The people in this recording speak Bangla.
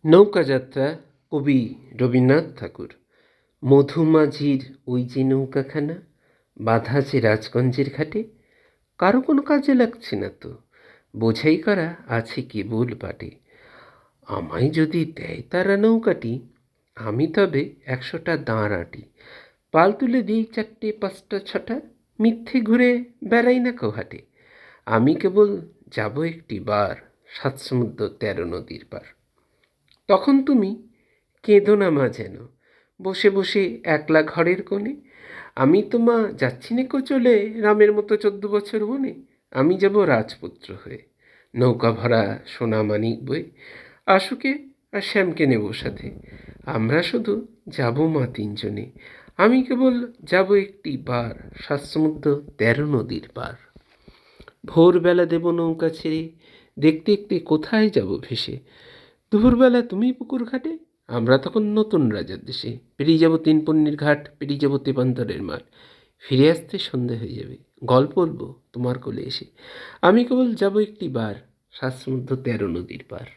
নৌকাযাত্রা কবি রবীন্দ্রনাথ ঠাকুর। মধুমাঝির ওই যে নৌকাখানা বাঁধা আছে রাজগঞ্জের ঘাটে, কারো কোনো কাজে লাগছে না তো, বোঝাই করা আছে কেবল পাটে। আমায় যদি দেয় তারা নৌকাটি, আমি তবে 100টা দাঁড় আঁটি। পাল তুলে দিই 4টে 5টা 6টা, মিথ্যে ঘুরে বেড়াই না হাটে। আমি কেবল যাব একটি বার 7 সমুদ্র 13 নদীর পার। তখন তুমি কেঁদো না মা যেন, বসে বসে একলা ঘরের কোণে। আমি তো মা যাচ্ছি না চলে রামের মতো 14 বছর বনে। আমি যাব রাজপুত্র হয়ে, নৌকা ভরা সোনা মানিক বয়ে। আশুকে আর শ্যামকে নেব সাথে, আমরা শুধু যাব মা 3 জনে। আমি কেবল যাব একটি বার 7 সমুদ্র 13 নদীর পার। ভোরবেলা দেব নৌকা ছেড়ে, দেখতে দেখতে কোথায় যাব ভেসে। দুপুরবেলা তুমি পুকুর ঘাটে, আমরা তখন নতুন রাজার দেশে। পেরিয়ে যাব 3 পন্নীর ঘাট, পেরিয়ে যাব তেপান্তরের মাঠ। ফিরে আসতে সন্ধে হয়ে যাবে, গল্প বলবো তোমার কোলে এসে। আমি কেবল যাব একটি বার 7 সমুদ্র 13 নদীর পার।